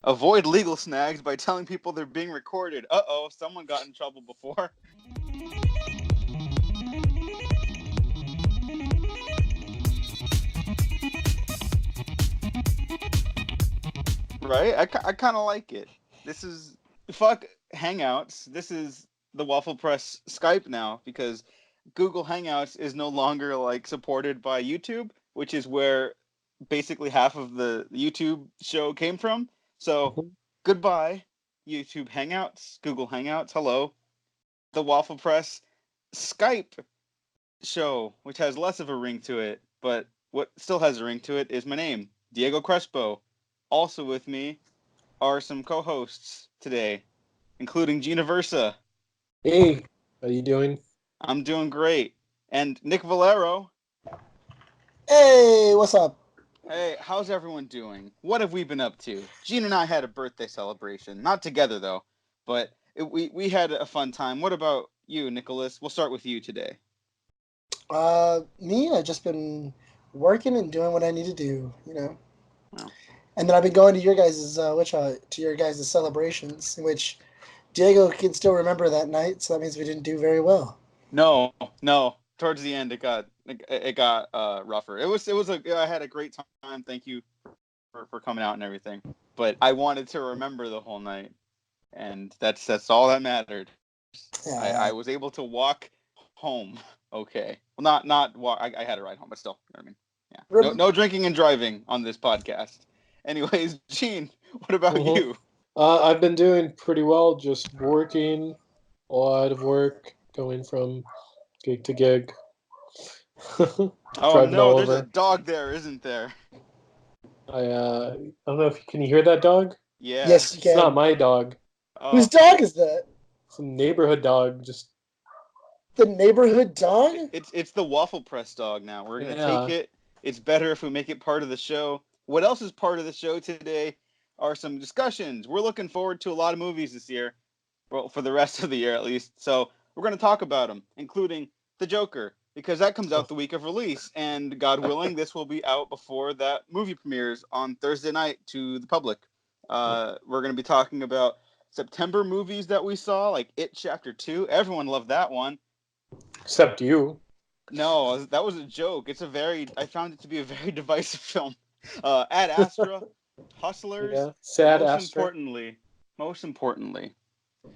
Avoid legal snags by telling people they're being recorded. Uh-oh, someone got in trouble before. Right? I kind of like it. This is... Fuck Hangouts. This is the Waffle Press Skype now, because Google Hangouts is no longer, like, supported by YouTube, which is where basically half of the YouTube show came from. So, goodbye, YouTube Hangouts, Google Hangouts, hello. The Waffle Press Skype show, which has less of a ring to it, but what still has a ring to it is my name, Diego Crespo. Also with me are some co-hosts today, including Gina Versa. Hey, how you doing? I'm doing great. And Nick Valero. Hey, what's up? Hey, how's everyone doing? What have we been up to? Gina and I had a birthday celebration. Not together, though, but we had a fun time. What about you, Nicholas? We'll start with you today. Me, I've just been working and doing what I need to do, you know. Wow. And then I've been going to your guys' to your guys' celebrations, in which Diego can still remember that night, so that means we didn't do very well. No. Towards the end, it got rougher. I had a great time. Thank you for coming out and everything. But I wanted to remember the whole night, and that's all that mattered. Yeah. I was able to walk home. Okay. Well, not walk. I had a ride home, but still, you know what I mean? Yeah. No drinking and driving on this podcast. Anyways, Gene, what about you? I've been doing pretty well, just working, a lot of work, going from gig to gig. Oh no, there's a dog there, isn't there? I don't know if can you hear that dog? Yeah. Yes, you can. It's not my dog. Whose dog is that? It's a neighborhood dog. Just the neighborhood dog? It's the Waffle Press dog now. We're gonna take it. It's better if we make it part of the show. What else is part of the show today are some discussions. We're looking forward to a lot of movies this year. Well, for the rest of the year at least. So we're going to talk about them, including The Joker, because that comes out the week of release. And God willing, this will be out before that movie premieres on Thursday night to the public. We're going to be talking about September movies that we saw, like It Chapter 2. Everyone loved that one. Except you. No, that was a joke. I found it to be a very divisive film. Ad Astra, Hustlers. Yeah, sad Astra. Most importantly,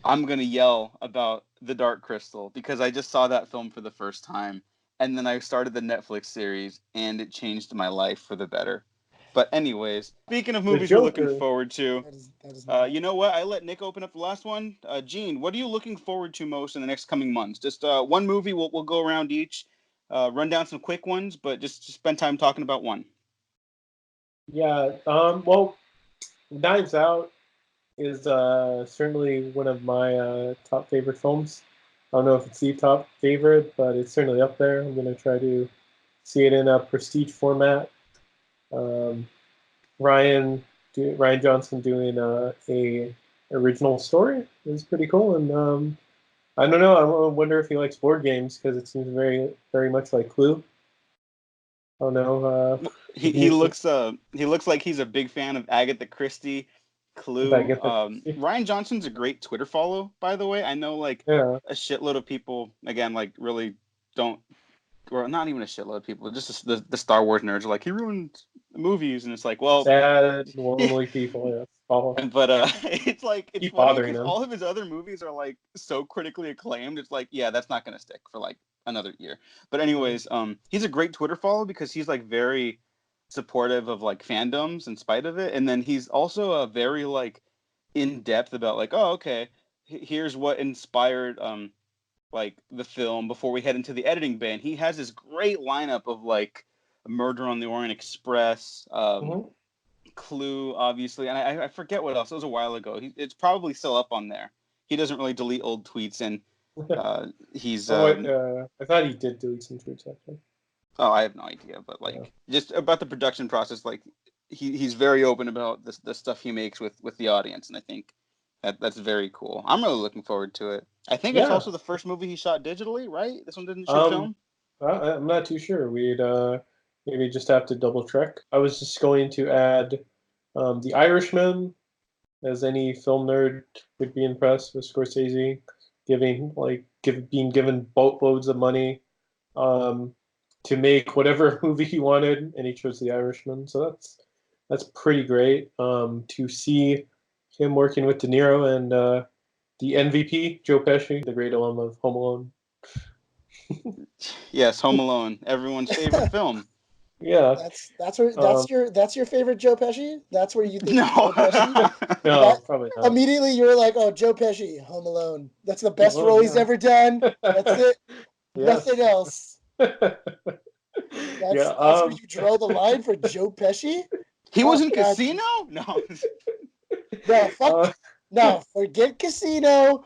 I'm going to yell about The Dark Crystal because I just saw that film for the first time. And then I started the Netflix series and it changed my life for the better. But anyways, speaking of movies we're looking forward to, you know what? I let Nick open up the last one. Gene, what are you looking forward to most in the next coming months? Just one movie. We'll go around each, run down some quick ones, but just spend time talking about one. Yeah. Well, Knives Out is certainly one of my top favorite films. I don't know if it's the top favorite, but it's certainly up there. I'm going to try to see it in a prestige format. Ryan Johnson doing a original story is pretty cool, and I don't know. I wonder if he likes board games because it seems very very much like Clue. I don't know. He looks like he's a big fan of Agatha Christie, Clue. Ryan Johnson's a great Twitter follow, by the way. I know a shitload of people again really don't. Or not even a shitload of people, just the Star Wars nerds are like, he ruined the movies, and it's like, well, sad, lonely people, yeah. But it's like it's funny because all of his other movies are like so critically acclaimed. It's like, yeah, that's not gonna stick for like another year. But anyways, he's a great Twitter follow because he's like very supportive of like fandoms in spite of it, and then he's also a very like in depth about like, oh, okay, here's what inspired like the film before we head into the editing bay. And he has this great lineup of like Murder on the Orient Express, Clue, obviously, and I forget what else. It was a while ago. It's probably still up on there. He doesn't really delete old tweets, and he's. I thought he did delete some tweets actually. Oh, I have no idea, but just about the production process, like he's very open about the stuff he makes with the audience, and I think that's very cool. I'm really looking forward to it. I think it's also the first movie he shot digitally, right? This one didn't shoot film? I'm not too sure. We'd maybe just have to double check. I was just going to add The Irishman, as any film nerd would be impressed with Scorsese being given boatloads of money to make whatever movie he wanted, and he chose The Irishman. So that's pretty great to see him working with De Niro and the MVP, Joe Pesci, the great alum of Home Alone. Yes, Home Alone, everyone's favorite film. Yeah, that's your favorite Joe Pesci. That's where you think No. Joe Pesci. no, probably not. Immediately, you're like, oh, Joe Pesci, Home Alone. That's the best role he's ever done. That's it. Nothing else. That's where you draw the line for Joe Pesci. He was in Casino? No. No, fuck. No, forget Casino.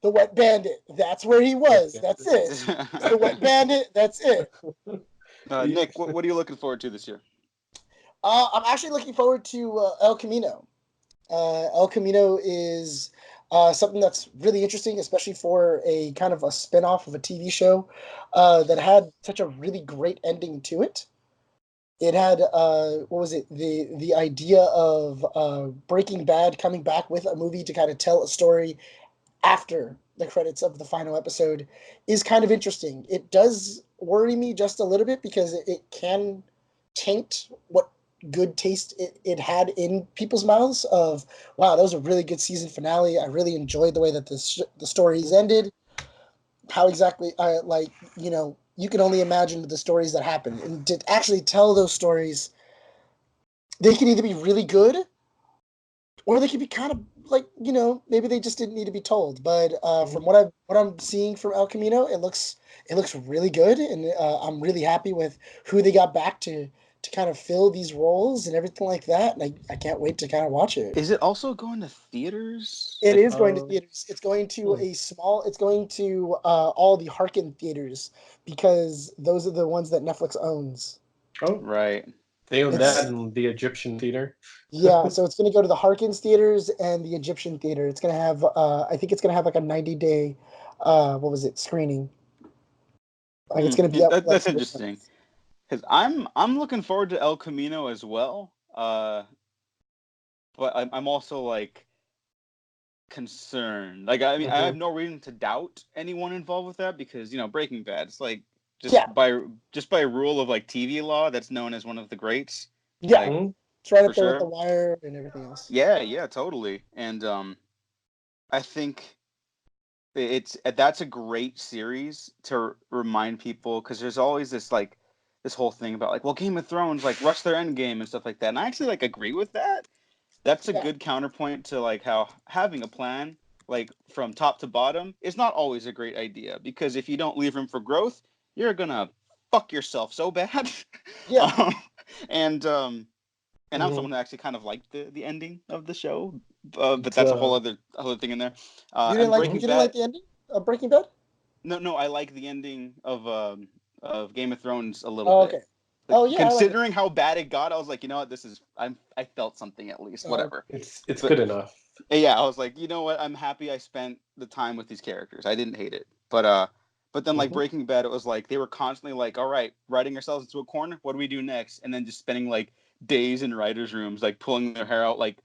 The Wet Bandit. That's where he was. That's it. The Wet Bandit. That's it. Nick, what are you looking forward to this year? I'm actually looking forward to El Camino. El Camino is something that's really interesting, especially for a kind of a spin-off of a TV show that had such a really great ending to it. It had what was it? The idea of Breaking Bad coming back with a movie to kind of tell a story after the credits of the final episode is kind of interesting. It does worry me just a little bit because it can taint what good taste it had in people's mouths of, wow, that was a really good season finale. I really enjoyed the way that the stories ended. How exactly, you can only imagine the stories that happen. And to actually tell those stories, they can either be really good or they could be kind of maybe they just didn't need to be told. But from what I'm seeing from El Camino, it looks really good, and I'm really happy with who they got back to kind of fill these roles and everything like that. And I can't wait to kind of watch it. Is it also going to theaters? It is going to theaters. It's going to it's going to all the Harkin theaters because those are the ones that Netflix owns. Oh, right. They own that in the Egyptian theater. Yeah, so it's going to go to the Harkins theaters and the Egyptian theater. It's going to have, I think it's going to have like a 90-day, screening. Like it's going to be up. That's interesting. Because I'm looking forward to El Camino as well. But I'm also like concerned. Like I mean, I have no reason to doubt anyone involved with that because Breaking Bad. It's like by rule of like TV law, that's known as one of the greats. Yeah. Like, it's right up there with The Wire and everything else. Yeah, totally. And I think that's a great series to remind people because there's always this whole thing about like, well, Game of Thrones like rushed their end game and stuff like that. And I actually like agree with that. That's a good counterpoint to like how having a plan like from top to bottom is not always a great idea because if you don't leave room for growth, you're gonna fuck yourself so bad. Yeah. And I'm someone who actually kind of liked the ending of the show, but that's a whole other thing in there. You didn't like the ending of Breaking Bad? No, I like the ending of Game of Thrones a little bit. Okay. Like, considering how bad it got, I was like, you know what, I felt something at least. Whatever. It's good enough. Yeah, I was like, you know what, I'm happy I spent the time with these characters. I didn't hate it, but then like Breaking Bad, it was like they were constantly like, all right, writing ourselves into a corner. What do we do next? And then just spending like days in writers' rooms, like pulling their hair out, like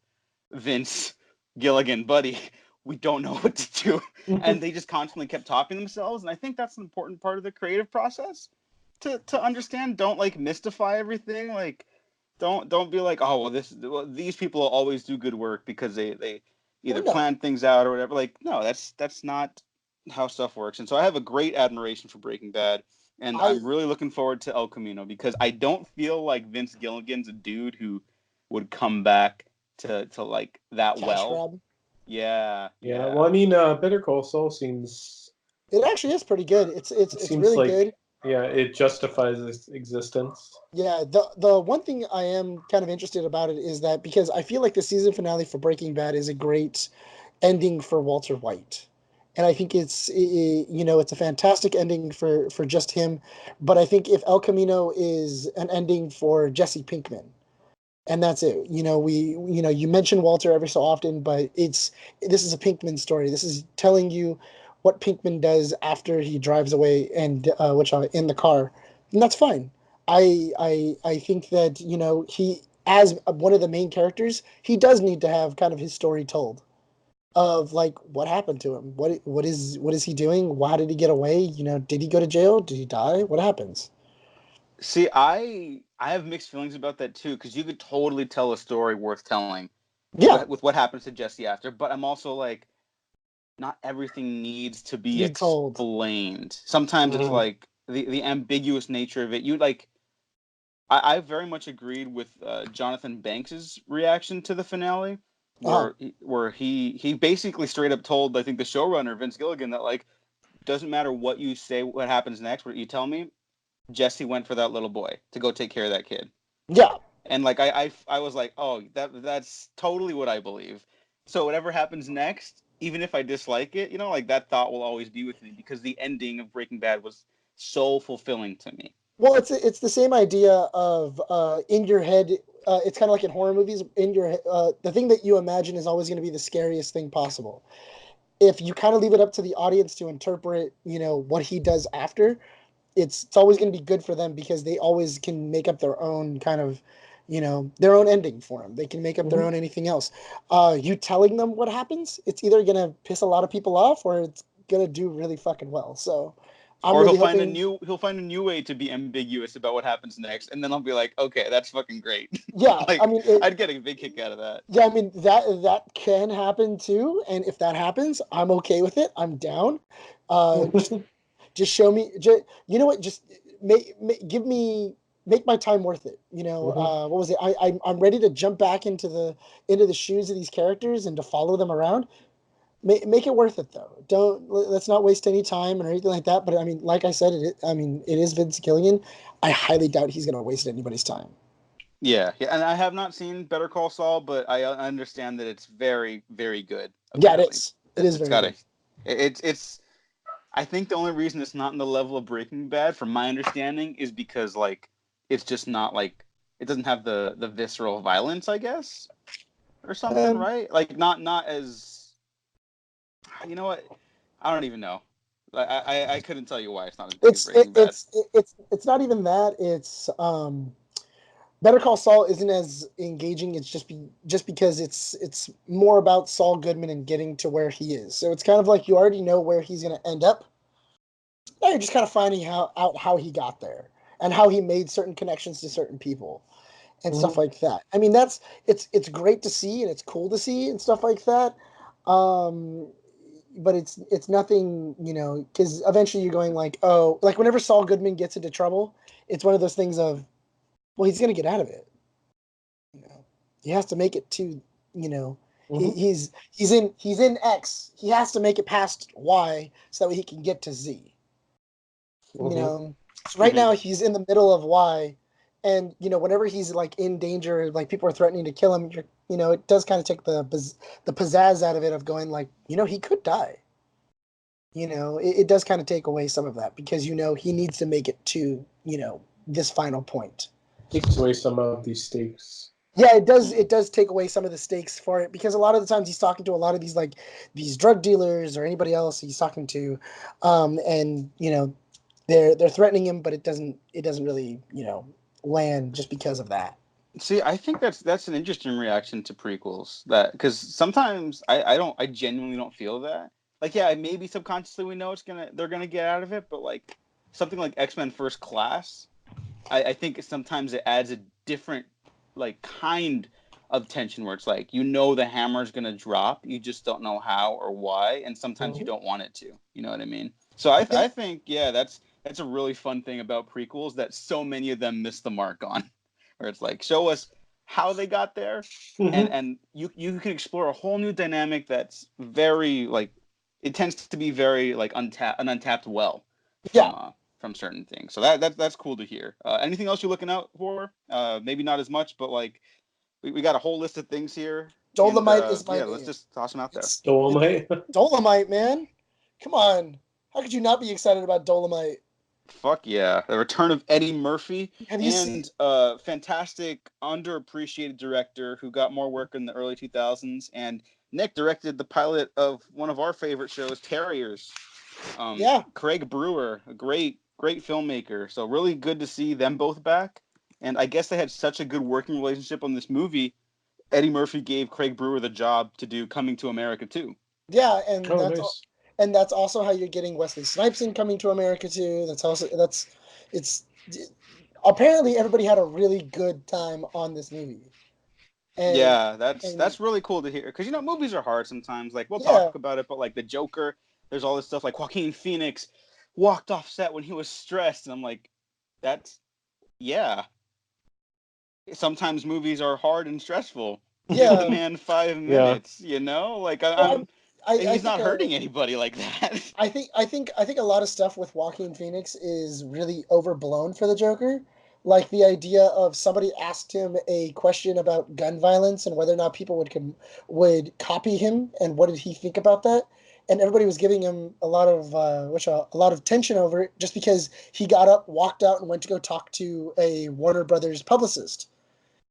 Vince Gilligan, buddy, we don't know what to do, and they just constantly kept topping themselves. And I think that's an important part of the creative process to understand. Don't like mystify everything. Like, don't be like, oh well, these people will always do good work because they either plan things out or whatever. Like, no, that's not how stuff works. And so I have a great admiration for Breaking Bad. And I'm really looking forward to El Camino because I don't feel like Vince Gilligan's a dude who would come back to like that well. Yeah. Well, I mean, Better Call Saul seems. It actually is pretty good. It's really good. Yeah, it justifies its existence. Yeah, the one thing I am kind of interested about it is that because I feel like the season finale for Breaking Bad is a great ending for Walter White. And I think it's a fantastic ending for just him. But I think if El Camino is an ending for Jesse Pinkman, and that's it. You mention Walter every so often, but this is a Pinkman story. This is telling you what Pinkman does after he drives away and in the car, and that's fine. I think that as one of the main characters, he does need to have kind of his story told of like what happened to him. What is he doing? Why did he get away? You know, did he go to jail? Did he die? What happens? See, I have mixed feelings about that too, because you could totally tell a story worth telling Yeah, with what happens to Jesse after. But I'm also like, not everything needs to be be told. explained. Sometimes it's like the ambiguous nature of it. You like, I very much agreed with Jonathan Banks's reaction to the finale, Uh-huh. where he basically straight up told, I think, the showrunner Vince Gilligan that like, doesn't matter what you say, what happens next, what you tell me, Jesse went for that little boy to go take care of that kid. Yeah. And like I was like, oh, that's totally what I believe. So whatever happens next, even if I dislike it, like that thought will always be with me because the ending of Breaking Bad was so fulfilling to me. Well, it's the same idea of in your head. It's kind of like in horror movies. In your the thing that you imagine is always going to be the scariest thing possible. If you kind of leave it up to the audience to interpret, what he does after, it's always going to be good for them because they always can make up their own kind of, their own ending for him. They can make up their own anything else. You telling them what happens, it's either going to piss a lot of people off or it's going to do really fucking well. So I'm Or really hoping he'll find a new way to be ambiguous about what happens next, and then I'll be like, okay, that's fucking great. yeah, I Like mean, I'd get a big kick out of that. yeah, I mean that can happen too, and if that happens, I'm okay with it. I'm down. Just show me. You know what? Just make my time worth it. What was it? I'm ready to jump back into the shoes of these characters and to follow them around. Make it worth it though. Let's not waste any time or anything like that. But I mean, like I said, it is Vince Gilligan. I highly doubt he's gonna waste anybody's time. Yeah, and I have not seen Better Call Saul, but I understand that it's very, very good. Yeah, it Apparently, is. It is it's very got good. it's. I think the only reason it's not in the level of Breaking Bad, from my understanding, is because like it's just not like it doesn't have the visceral violence, I guess, or something, Um, right? Like not as you know what? I don't even know. I couldn't tell you why it's not as big as it's it, Breaking Bad. it's it, it's not even that. It's Better Call Saul isn't as engaging. It's just because it's more about Saul Goodman and getting to where he is. So it's kind of like you already know where he's going to end up. Now you're just kind of finding out how he got there and how he made certain connections to certain people and stuff like that. I mean, it's great to see and it's cool to see and stuff like that. Um, but it's nothing, because eventually you're going like, oh, like whenever Saul Goodman gets into trouble, it's one of those things of, well, he's gonna get out of it. He has to make it to, you know, he's in X. He has to make it past Y so that he can get to Z. So right now he's in the middle of Y, and whenever he's like in danger, like people are threatening to kill him, it does kind of take the pizzazz out of it of going like, he could die. It does kind of take away some of that because he needs to make it to this final point. Takes away some of these stakes. Yeah, it does. It does take away some of the stakes for it because a lot of the times he's talking to a lot of these drug dealers or anybody else he's talking to, and they're threatening him, but it doesn't really land just because of that. See, I think that's an interesting reaction to prequels. That because sometimes I genuinely don't feel that. Like, yeah, maybe subconsciously we know they're gonna get out of it, but like something like X-Men First Class, I think sometimes it adds a different like kind of tension where it's like the hammer's gonna drop, you just don't know how or why, and sometimes you don't want it to. You know what I mean? So I think yeah, that's a really fun thing about prequels that so many of them miss the mark on. Where it's like, show us how they got there, and you can explore a whole new dynamic that's very like it tends to be very like an untapped well from certain things. So that's cool to hear. Anything else you're looking out for? Maybe not as much, but like we got a whole list of things here. Dolomite is my yeah. name. Let's just toss them out there. Dolomite. Dolomite, man. Come on. How could you not be excited about Dolomite? Fuck yeah. The return of Eddie Murphy and fantastic, underappreciated director who got more work in the early 2000s. And Nick directed the pilot of one of our favorite shows, Terriers. Craig Brewer, a great filmmaker. So really good to see them both back. And I guess they had such a good working relationship on this movie. Eddie Murphy gave Craig Brewer the job to do Coming to America too. Yeah, Nice. And that's also how you're getting Wesley Snipes in Coming to America too. It's apparently everybody had a really good time on this movie. And Yeah, that's really cool to hear because movies are hard sometimes. Like we'll yeah, talk about it, but like the Joker, there's all this stuff like Joaquin Phoenix walked off set when he was stressed, and I'm like, that's yeah. Sometimes movies are hard and stressful. Give the yeah. man 5 minutes, Like Well, I he's think not hurting anybody like that. I think a lot of stuff with Joaquin Phoenix is really overblown for the Joker. Like the idea of somebody asked him a question about gun violence and whether or not people would copy him, and what did he think about that? And everybody was giving him a lot of a lot of tension over it, just because he got up, walked out, and went to go talk to a Warner Brothers publicist,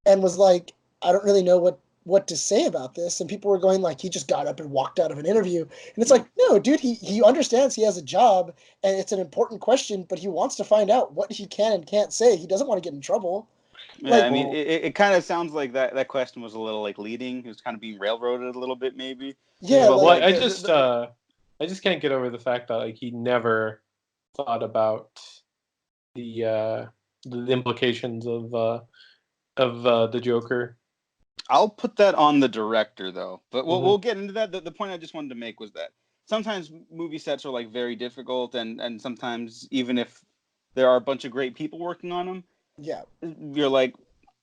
and was like, I don't really know what to say about this. And people were going like, he just got up and walked out of an interview. And it's like, no, dude, he understands he has a job and it's an important question, but he wants to find out what he can and can't say. He doesn't want to get in trouble. Yeah, I mean, it kind of sounds like that question was a little like leading. It was kind of being railroaded a little bit, maybe. Yeah, but I just can't get over the fact that like he never thought about the implications of the Joker. I'll put that on the director, though. But we'll get into that. The point I just wanted to make was that sometimes movie sets are like very difficult, and sometimes even if there are a bunch of great people working on them, yeah, you're like,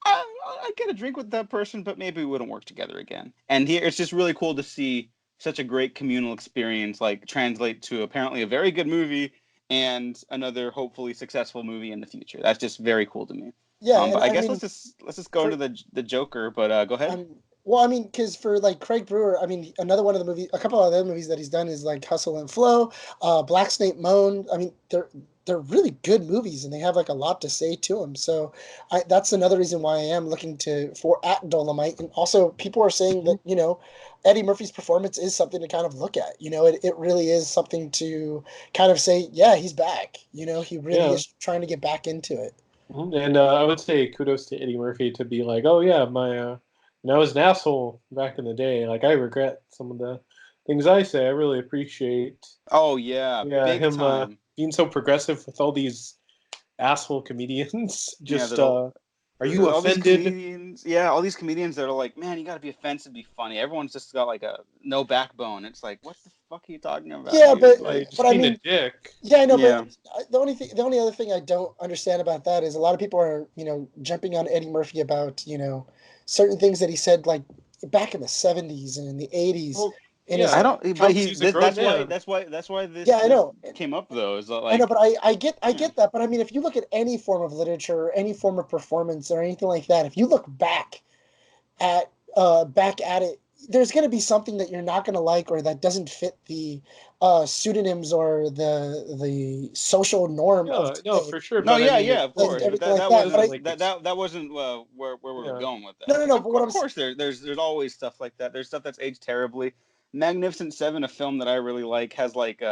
I get a drink with that person, but maybe we wouldn't work together again. And here, it's just really cool to see such a great communal experience like translate to apparently a very good movie and another hopefully successful movie in the future. That's just very cool to me. yeah. But I guess let's just go into the Joker. But go ahead. Well, I mean, because for like Craig Brewer, I mean, another one of the movies, a couple of other movies that he's done is like Hustle and Flow, Black Snake Moan. I mean, they're really good movies, and they have like a lot to say to them. So that's another reason why I am looking for at Dolomite. And also, people are saying that Eddie Murphy's performance is something to kind of look at. It really is something to kind of say, yeah, he's back. He really is trying to get back into it. And I would say kudos to Eddie Murphy to be like, oh yeah, I was an asshole back in the day. Like I regret some of the things I say. I really appreciate. Oh yeah, big him time. Being so progressive with all these asshole comedians. Just are you offended? All these comedians that are like, man, you got to be offensive to be funny. Everyone's just got like a no backbone. It's like, what the fuck are you talking about? Yeah, dude? but I mean, a dick. Yeah, I know, but the only other thing I don't understand about that is a lot of people are jumping on Eddie Murphy about certain things that he said like back in the 70s and in the 80s. Well, I don't. But that's why this. Yeah, I know. Came up though. Is like, I know, but I get that. But I mean, if you look at any form of literature, or any form of performance, or anything like that, if you look back at it, there's going to be something that you're not going to like, or that doesn't fit the pseudonyms or the social norm. No, for sure. No, of course. That wasn't where we were going with that. No. But of course, there's always stuff like that. There's stuff that's aged terribly. Magnificent Seven, a film that I really like, has like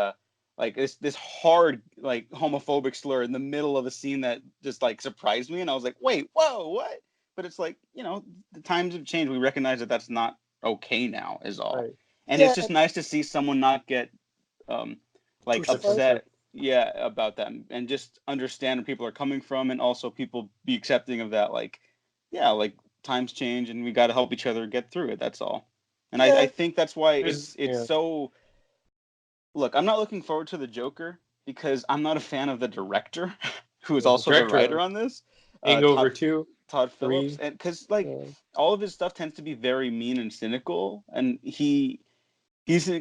this hard like homophobic slur in the middle of a scene that just like surprised me, and I was like, wait, whoa, what? But it's like the times have changed. We recognize that that's not okay now, is all. Right. And it's just nice to see someone not get upset about that, and just understand where people are coming from, and also people be accepting of that. Like times change, and we got to help each other get through it. That's all. And I think that's why it's so. Look, I'm not looking forward to the Joker because I'm not a fan of the director, who is also the writer on this. Hangover 2. Todd Phillips, and because all of his stuff tends to be very mean and cynical, and he's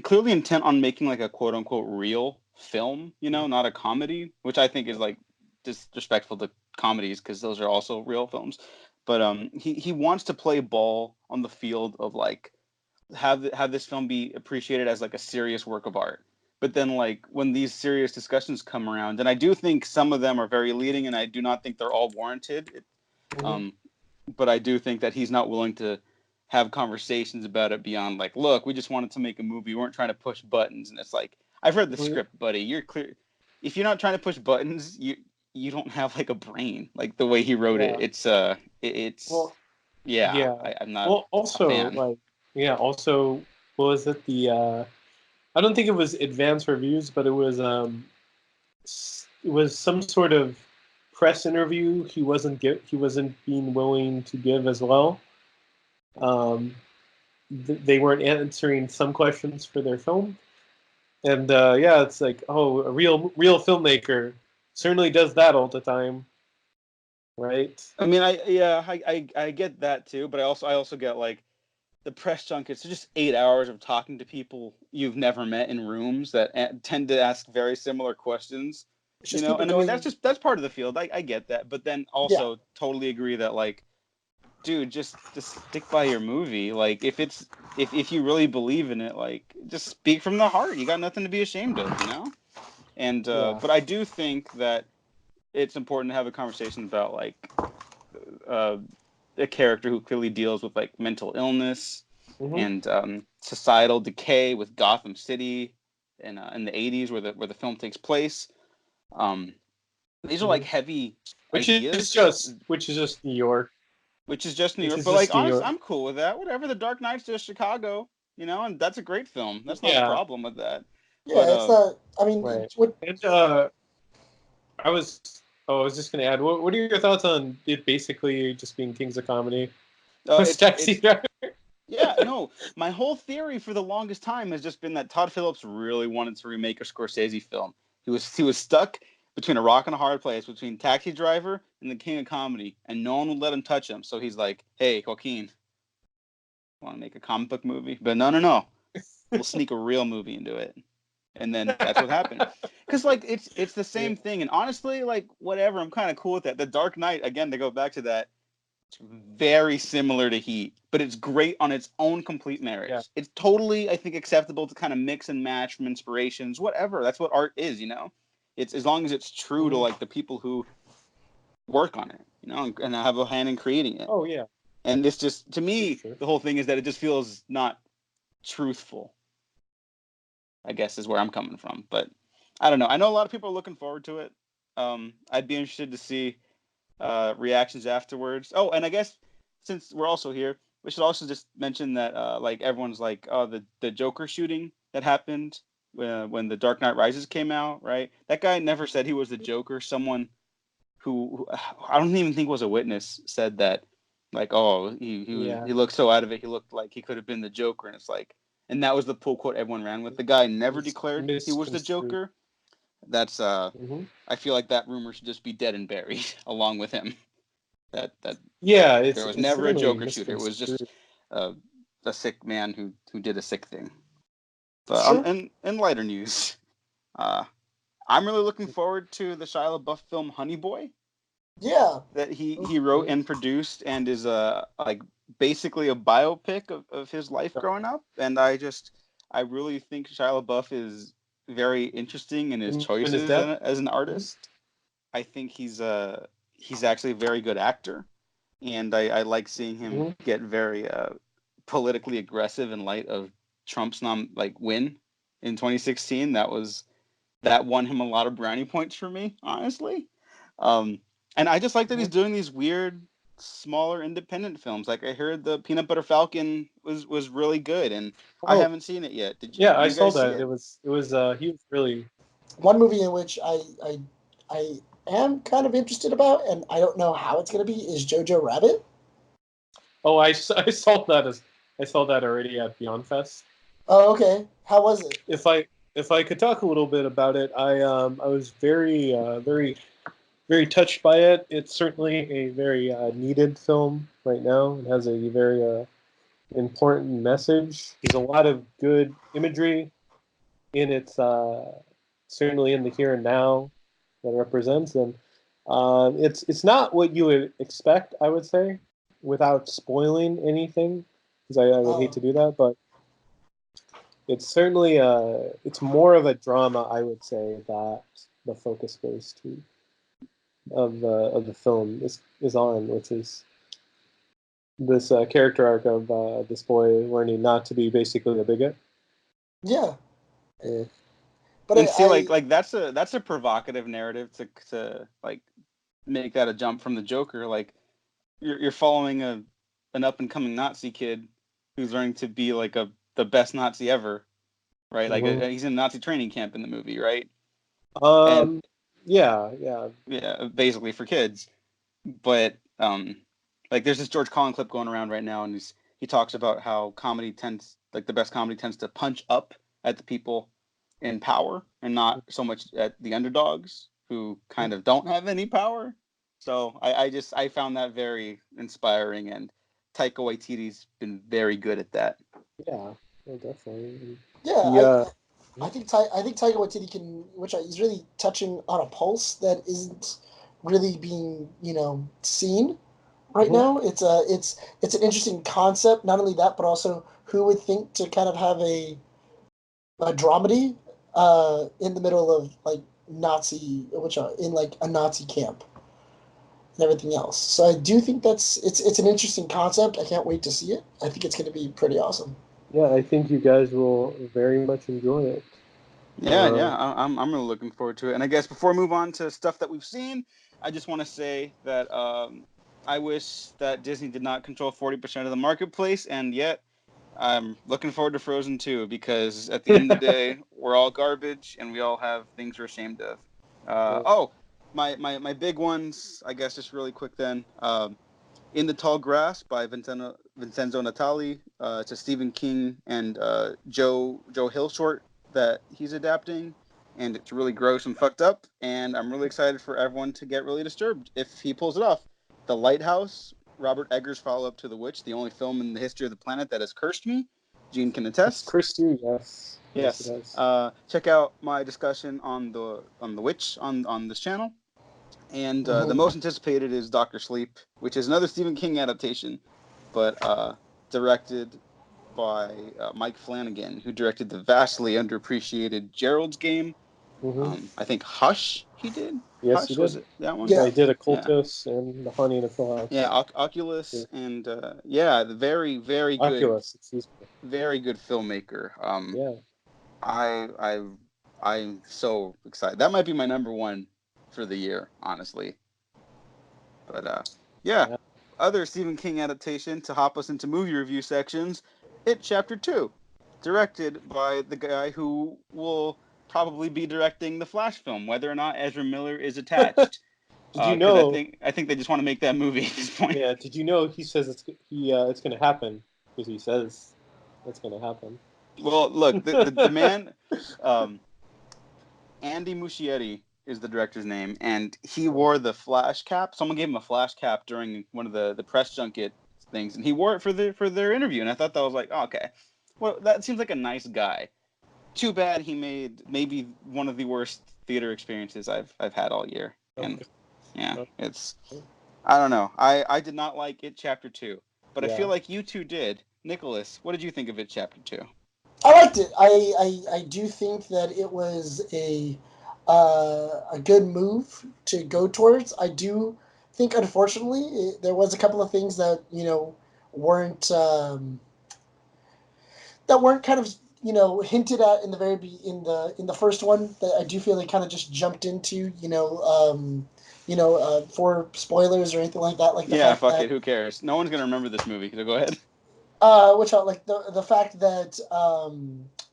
clearly intent on making like a quote unquote real film, not a comedy, which I think is like disrespectful to comedies because those are also real films. But he wants to play ball on the field of like have this film be appreciated as like a serious work of art. But then like when these serious discussions come around, and I do think some of them are very leading, and I do not think they're all warranted. But I do think that he's not willing to have conversations about it beyond like, look, we just wanted to make a movie. We weren't trying to push buttons. And it's like, I've read the script, buddy. You're clear. If you're not trying to push buttons, you don't have like a brain like the way he wrote it. It's well, yeah. I'm not also a fan. also what was it I don't think it was advanced reviews, but it was some sort of press interview he wasn't being willing to give as well. They weren't answering some questions for their film, and it's like, oh, a real filmmaker certainly does that all the time, right? I mean, I get that too, but I also get like the press junkets are just 8 hours of talking to people you've never met in rooms that tend to ask very similar questions, It's you just know. people And I mean, going. that's part of the field. I get that, but then also totally agree that like, dude, just stick by your movie. Like, if you really believe in it, like, just speak from the heart. You got nothing to be ashamed of, you know. And but I do think that it's important to have a conversation about like uh, a character who clearly deals with like mental illness and societal decay with Gotham City in the 80s where the film takes place. These are like heavy ideas, which is just New York. Which is just New York. But like, honestly, I'm cool with that. Whatever. The Dark Knight's just Chicago, you know, and that's a great film. That's not a problem with that. Yeah, but, it's not. I mean, right. And I was just going to add. What are your thoughts on it basically just being Kings of Comedy? Taxi Driver. Yeah, no. My whole theory for the longest time has just been that Todd Phillips really wanted to remake a Scorsese film. He was stuck between a rock and a hard place, between Taxi Driver and the King of Comedy, and no one would let him touch him. So he's like, "Hey, Joaquin, want to make a comic book movie?" But no, we'll sneak a real movie into it. And then that's what happened. Because like it's the same thing. And honestly, like whatever, I'm kind of cool with that. The Dark Knight, again, to go back to that, it's very similar to Heat, but it's great on its own complete merits. Yeah. It's totally, I think, acceptable to kind of mix and match from inspirations, whatever. That's what art is, you know. It's as long as it's true to like the people who work on it, you know, and have a hand in creating it. Oh yeah. And it's just, to me, the whole thing is that it just feels not truthful, I guess, is where I'm coming from. But I don't know. I know a lot of people are looking forward to it. I'd be interested to see reactions afterwards. Oh, and I guess since we're also here, we should also just mention that like everyone's like, oh, the Joker shooting that happened when The Dark Knight Rises came out, right? That guy never said he was the Joker. Someone who I don't even think was a witness said that, like, oh, he looked so out of it. He looked like he could have been the Joker, and it's like, and that was the pull quote everyone ran with. The guy never declared he was the Joker. That's I feel like that rumor should just be dead and buried along with him. That there was never a Joker shooter. It was just a sick man who did a sick thing. But in lighter news, I'm really looking forward to the Shia LaBeouf film Honey Boy. Yeah. That he wrote and produced and is like basically a biopic of his life growing up. And I really think Shia LaBeouf is very interesting in his choices as an artist. I think he's actually a very good actor. And I like seeing him get very politically aggressive in light of Trump's win in 2016. That won him a lot of brownie points for me, honestly. And I just like that he's doing these weird, smaller, independent films. Like I heard the Peanut Butter Falcon was really good, and I haven't seen it yet. Did you? Yeah, I saw that. It was he was really one movie in which I am kind of interested about, and I don't know how it's going to be. Is Jojo Rabbit? Oh, I saw that already at Beyond Fest. Oh, okay. How was it? If I could talk a little bit about it, I was very very touched by it. It's certainly a very needed film right now. It has a very important message. There's a lot of good imagery in its certainly in the here and now that it represents, and it's not what you would expect, I would say, without spoiling anything, because I would hate to do that, but it's certainly it's more of a drama, I would say, that the focus goes to of the film is on, which is this character arc of this boy learning not to be basically a bigot. Yeah. But and see, like that's a provocative narrative to like make that a jump from the Joker. Like you're following an up and coming Nazi kid who's learning to be like the best Nazi ever, right? Like he's in a Nazi training camp in the movie, right? Yeah, basically for kids. But like there's this George Carlin clip going around right now, and he talks about how the best comedy tends to punch up at the people in power and not so much at the underdogs who kind of don't have any power. So I found that very inspiring, and Taika Waititi's been very good at that. Yeah, definitely. Yeah, I think Taika Waititi he's really touching on a pulse that isn't really being seen right now. It's an interesting concept. Not only that, but also who would think to kind of have a dramedy in the middle of like Nazi, in like a Nazi camp and everything else. So I do think it's an interesting concept. I can't wait to see it. I think it's going to be pretty awesome. Yeah, I think you guys will very much enjoy it. Yeah, I'm really looking forward to it. And I guess before we move on to stuff that we've seen, I just want to say that I wish that Disney did not control 40% of the marketplace, and yet I'm looking forward to Frozen 2 because at the end of the day, we're all garbage and we all have things we're ashamed of. My big ones, I guess, just really quick then. In the Tall Grass by Vincenzo Natali. It's a Stephen King and Joe Hill short that he's adapting, and it's really gross and fucked up, and I'm really excited for everyone to get really disturbed if he pulls it off. The Lighthouse, Robert Eggers' follow-up to The Witch, the only film in the history of the planet that has cursed me. Gene can attest. It's cursed you, yes. Yes. Check out my discussion on the Witch on this channel. And the most anticipated is Dr. Sleep, which is another Stephen King adaptation, but directed by Mike Flanagan, who directed the vastly underappreciated Gerald's Game. I think Hush he did. Yes, Hush, he did. was it that one? Yeah, he did Occultus and The Honey in a Full House. Yeah, Oculus and the very, very good. Oculus, excuse me. Very good filmmaker. Yeah. I'm so excited. That might be my number one for the year, honestly. But yeah. Other Stephen King adaptation to hop us into movie review sections. It Chapter 2, directed by the guy who will probably be directing the Flash film, whether or not Ezra Miller is attached. Did you know? I think they just want to make that movie at this point. Yeah. Did you know he says it's going to happen because he says it's going to happen. Well, look, the man, Andy Muschietti is the director's name, and he wore the Flash cap. Someone gave him a Flash cap during one of the press junket things, and he wore it for their interview. And I thought that was like, oh, okay, well, that seems like a nice guy. Too bad he made maybe one of the worst theater experiences I've had all year. And yeah, I don't know. I did not like It Chapter 2, but I feel like you two did. Nicholas, what did you think of It Chapter 2? I liked it. I do think that it was a good move to go towards. I do think, unfortunately, there was a couple of things that weren't kind of hinted at in the in the first one that I do feel they kind of just jumped into. For spoilers or anything like that. Like fuck it. Who cares? No one's gonna remember this movie. So go ahead. Which like the fact that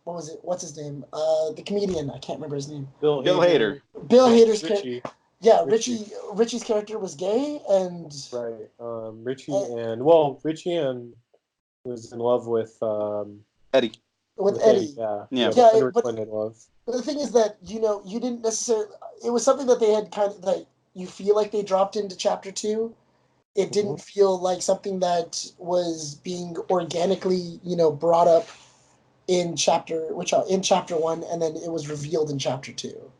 what was it? What's his name? The comedian. I can't remember his name. Bill Hader. Bill Hader's character. Yeah, Richie's character was gay and. Right. Richie was in love with Eddie. With Eddie. Yeah. But the thing is that you didn't necessarily. It was something that they had that you feel like they dropped into Chapter 2. It didn't feel like something that was being organically, brought up in chapter 1, and then it was revealed in Chapter 2.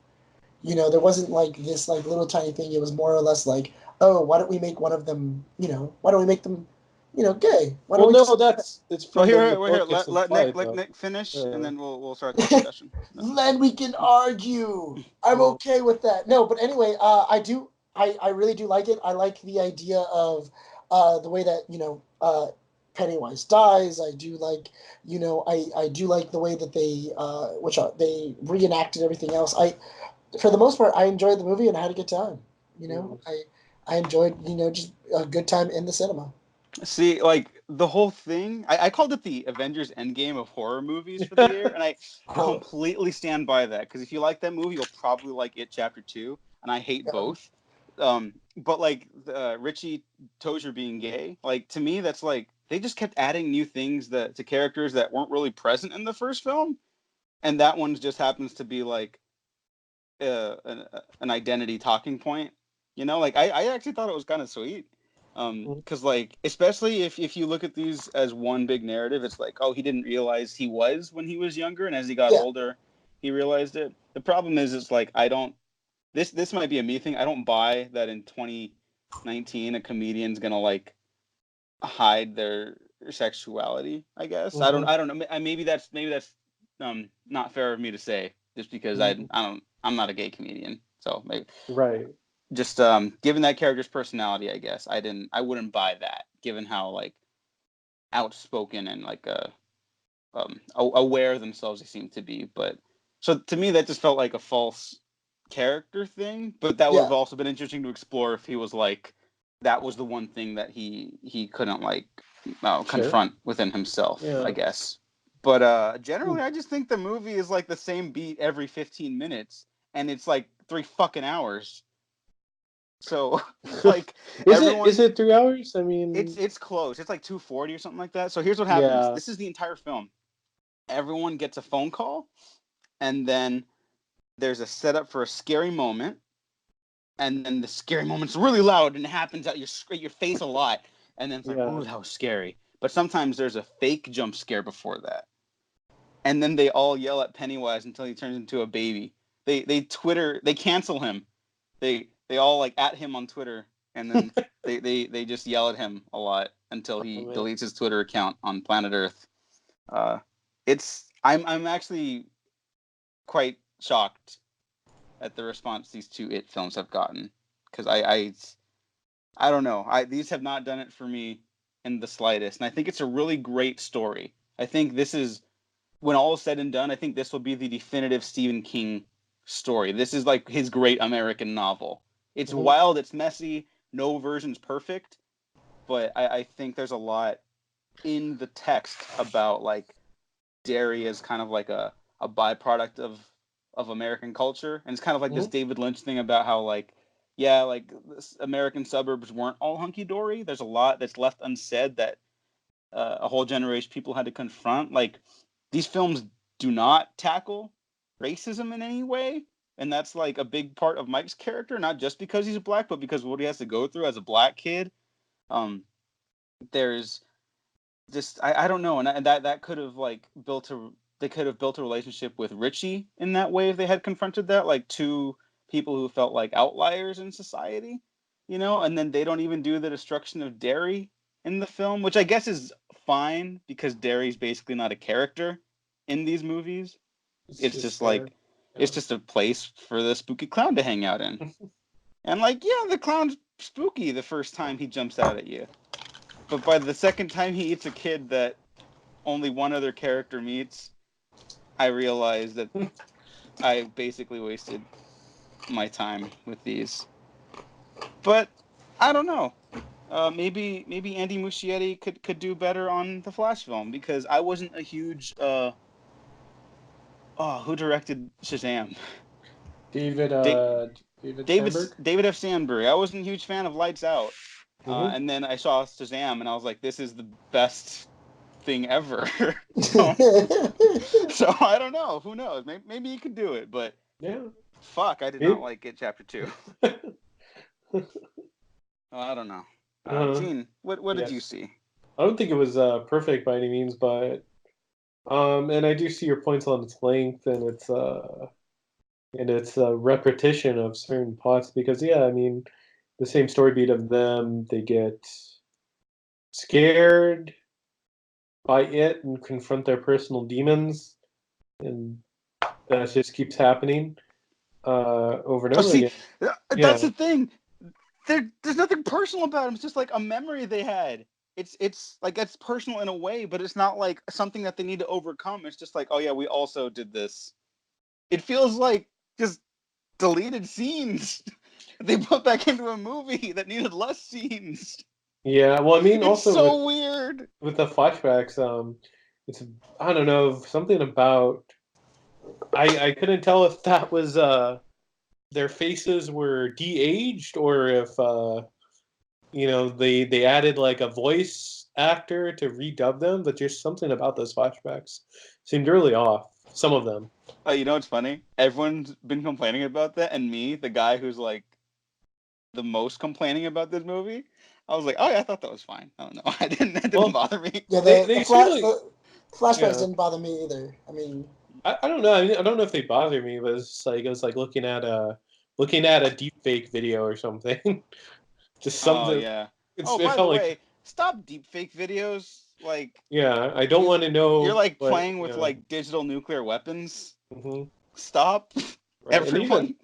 There wasn't like this like little tiny thing. It was more or less like, oh, why don't we make one of them, why don't we make them, gay? Why don't it's from here. Let Nick finish, and then we'll start the discussion. Then we can argue. I'm okay with that. No, but anyway, I really do like it. I like the idea of the way that Pennywise dies. I do like, I do like the way that they reenacted everything else. For the most part, I enjoyed the movie and I had a good time. I enjoyed, just a good time in the cinema. See, like, the whole thing, I called it the Avengers Endgame of horror movies for the year, and I completely stand by that, because if you like that movie, you'll probably like It Chapter 2, and I hate both. But, like, Richie Tozier being gay, like, to me, that's, like, they just kept adding new things to characters that weren't really present in the first film, and that one just happens to be, like, an identity talking point. Like, I actually thought it was kind of sweet. Because, like, especially if you look at these as one big narrative, it's like, oh, he didn't realize he was when he was younger, and as he got older, he realized it. The problem is, it's like, this might be a me thing. I don't buy that in 2019 a comedian's gonna, like, hide their sexuality, I guess. Mm-hmm. I don't know. Maybe that's not fair of me to say, just because I'm not a gay comedian. So maybe right. Just given that character's personality, I guess I wouldn't buy that, given how, like, outspoken and, like, aware of themselves they seem to be. But so to me, that just felt like a false character thing. But that would have also been interesting to explore if he was like, that was the one thing that he couldn't, like, confront within himself, I guess. But generally, I just think the movie is like the same beat every 15 minutes, and it's like 3 fucking hours. So, like, is it 3 hours? I mean, it's close. It's like 240 or something like that. So here's what happens. Yeah. This is the entire film. Everyone gets a phone call, and then there's a setup for a scary moment, and then the scary moment's really loud and it happens at your face a lot, and then it's like, ooh, that was scary. But sometimes there's a fake jump scare before that, and then they all yell at Pennywise until he turns into a baby. They cancel him. They all, like, at him on Twitter, and then they just yell at him a lot until he deletes his Twitter account on planet Earth. I'm actually quite shocked at the response these two It films have gotten, because I don't know. These have not done it for me in the slightest, and I think it's a really great story. I think this is, when all is said and done, I think this will be the definitive Stephen King story. This is like his great American novel. It's wild, it's messy, no version's perfect, but I think there's a lot in the text about, like, dairy as kind of like a byproduct of American culture. And it's kind of like this David Lynch thing about how, like, American suburbs weren't all hunky-dory. There's a lot that's left unsaid that a whole generation of people had to confront. Like, these films do not tackle racism in any way. And that's, like, a big part of Mike's character, not just because he's black, but because of what he has to go through as a black kid. There's just, I don't know, and that could have, like, they could have built a relationship with Richie in that way if they had confronted that, like, two people who felt like outliers in society, and then they don't even do the destruction of dairy in the film, which I guess is fine, because dairy's basically not a character in these movies. It's just like, it's just a place for the spooky clown to hang out in. And, like, yeah, the clown's spooky the first time he jumps out at you. But by the second time he eats a kid that only one other character meets, I realized that I basically wasted my time with these. But I don't know. Maybe Andy Muschietti could do better on the Flash film, because I wasn't a huge who directed Shazam? David David F. Sandberg. I wasn't a huge fan of Lights Out. And then I saw Shazam, and I was like, this is the best thing ever. So I don't know. Who knows? Maybe he could do it, but fuck, I did not like It Chapter 2. I don't know. Gene, what did you see? I don't think it was perfect by any means, but and I do see your points on its length and its repetition of certain plots, because I mean, the same story beat of them, they get scared by it and confront their personal demons, and that just keeps happening over and over again. That's the thing. There's nothing personal about them. It's just like a memory they had. it's like that's personal in a way, but it's not like something that they need to overcome. It's just like, oh yeah, we also did this. It feels like just deleted scenes they put back into a movie that needed less scenes. Yeah, well, I mean, It's also so weird with the flashbacks. It's I don't know, something about I couldn't tell if that was their faces were de-aged or if they added like a voice actor to redub them, but just something about those flashbacks seemed really off. Some of them. You know what's funny? Everyone's been complaining about that, and me, the guy who's like the most complaining about this movie, I was like, oh yeah, I thought that was fine. I don't know. That didn't bother me. Yeah, the flashbacks didn't bother me either. I mean, I don't know. I mean, I don't know if they bother me, but it was like looking at a deep fake video or something. Just something. Oh yeah. It By the felt way, stop deep fake videos. Like, yeah, I don't want to know. You're like playing with like digital nuclear weapons. Mm-hmm. Stop, right. everyone.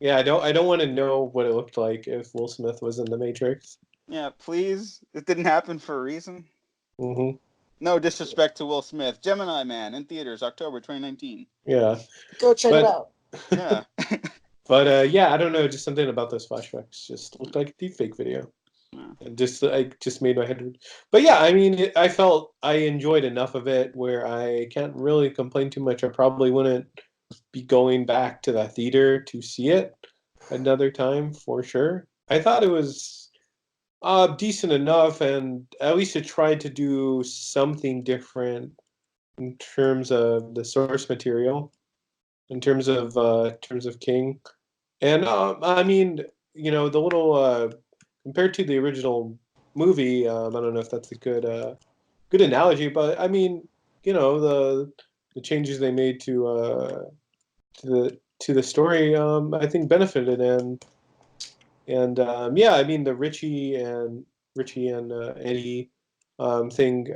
Yeah, I don't want to know what it looked like if Will Smith was in the Matrix. Yeah, please. It didn't happen for a reason. Mm-hmm. No disrespect to Will Smith. Gemini Man in theaters, October 2019. Yeah. Go check it out. Yeah. But yeah, I don't know. Just something about those flashbacks just looked like a deepfake video. Yeah. I just made my head. But yeah, I mean, I felt I enjoyed enough of it where I can't really complain too much. I probably wouldn't be going back to the theater to see it another time for sure. I thought it was decent enough, and at least it tried to do something different in terms of the source material, in terms of King, and I mean, the little compared to the original movie, I don't know if that's a good analogy, but I mean, the changes they made to the story, I think benefited, and yeah, I mean the Richie and Eddie thing,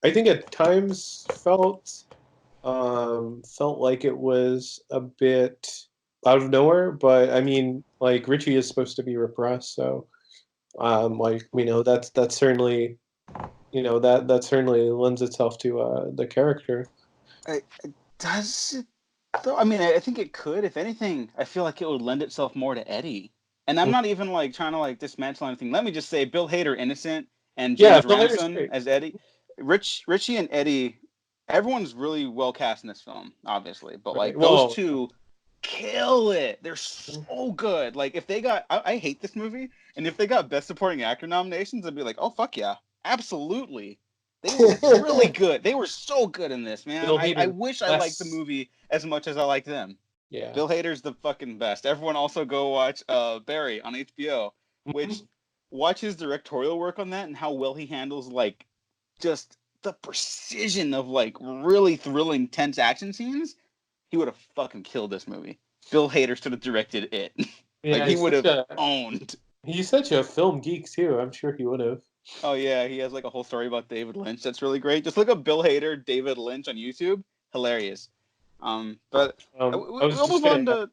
I think at times felt like it was a bit out of nowhere, but I mean, like Richie is supposed to be repressed, so that's certainly that certainly lends itself to the character. Does it though? I mean, I think it could. If anything, I feel like it would lend itself more to Eddie. And I'm not even like trying to like dismantle anything. Let me just say, Bill Hader innocent and James Ransonse as Eddie. Richie and Eddie, everyone's really well cast in this film, obviously, but like those two kill it. They're so good. Like if they got, I hate this movie, and if they got Best Supporting Actor nominations, I'd be like, oh fuck yeah, absolutely. They were really good. They were so good in this, man. I wish I liked the movie as much as I liked them. Yeah. Bill Hader's the fucking best. Everyone also go watch Barry on HBO, which watch his directorial work on that and how well he handles like just the precision of like really thrilling, tense action scenes. He would have fucking killed this movie. Bill Hader should have directed it. Yeah, like he would have owned. He's such a film geek too. I'm sure he would have. Oh yeah, he has like a whole story about David Lynch that's really great. Just look up Bill Hader, David Lynch on YouTube. Hilarious. But we'll move on to.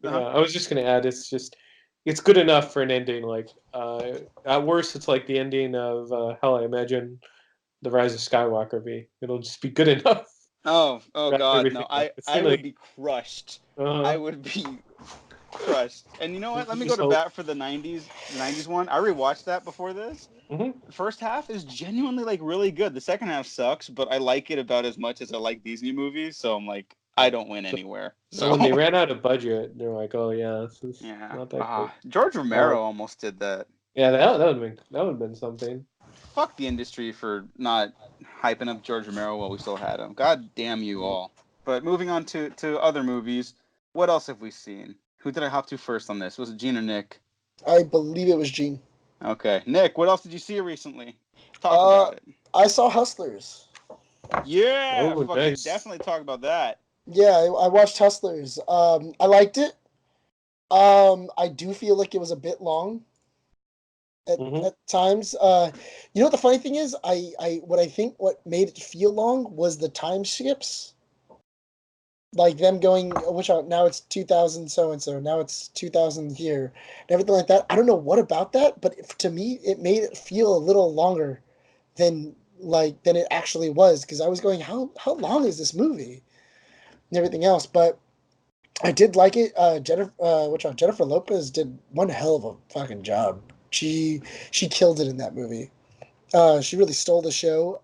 I was just gonna add, it's good enough for an ending. Like at worst, it's like the ending of Hell, I Imagine the Rise of Skywalker be. It'll just be good enough. Oh God, no! I would be crushed. I would be crushed. And you know what? Let me go to bat for the '90s one. I rewatched that before this. Mm-hmm. The first half is genuinely like really good. The second half sucks, but I like it about as much as I like these new movies. So I'm like, I don't win anywhere. So when they ran out of budget, they're like, oh yeah, this is not that good. George Romero almost did that. Yeah, that would have been something. Fuck the industry for not hyping up George Romero while we still had him. God damn you all. But moving on to other movies, what else have we seen? Who did I hop to first on this? Was it Gene or Nick? I believe it was Gene. Okay. Nick, what else did you see recently? Talk about it. I saw Hustlers. Yeah! Nice. Definitely talk about that. Yeah, I watched Hustlers. I liked it. I do feel like it was a bit long at times. You know what the funny thing is? What made it feel long was the time skips. Like them going, now it's 2000 so-and-so, now it's 2000 here, and everything like that. I don't know what about that, but to me, it made it feel a little longer than it actually was, because I was going, how long is this movie and everything else. But I did like it. Jennifer Lopez did one hell of a fucking job. She killed it in that movie. She really stole the show.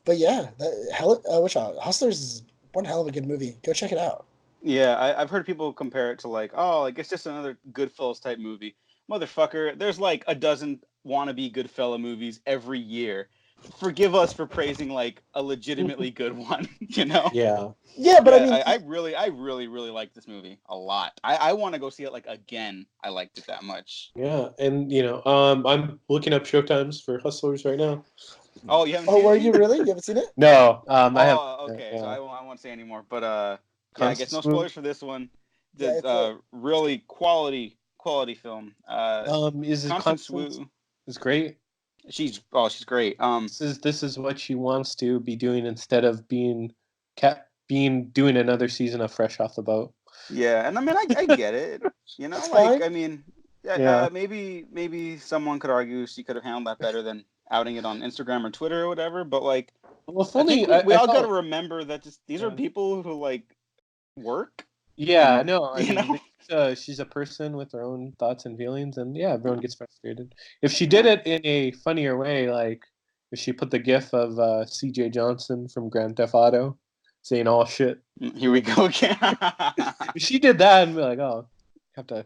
But yeah, Hustlers is one hell of a good movie. Go check it out. Yeah, I've heard people compare it to like, oh, like it's just another Goodfellas type movie. Motherfucker, there's like a dozen wannabe Goodfella movies every year. Forgive us for praising like a legitimately good one, you know? Yeah. Yeah, but yeah, I mean, I really like this movie a lot. I want to go see it like again. I liked it that much. Yeah, and I'm looking up showtimes for Hustlers right now. Oh, you haven't seen were it? you really? You haven't seen it? No, I have. Okay, Yeah. so I won't say anymore. But yeah, I guess no Constance Wu. spoilers for this one. Yeah, The really quality film. Is it Constance Constance? Wu. Is great. She's great. This is what she wants to be doing instead of doing another season of Fresh Off the Boat. Yeah, and I mean I get it. You know, it's like fine. I mean, Yeah. maybe someone could argue she could have handled that better than outing it on Instagram or Twitter or whatever. But like, Well, I think we I all got to felt, remember that these are people who like work. yeah, And, no, I you mean, know, she's a person with her own thoughts and feelings, and yeah, everyone gets frustrated. If she did it in a funnier way, like if she put the gif of C.J. Johnson from Grand Theft Auto saying all shit, here we go again. if she did that, and be like, oh, have to.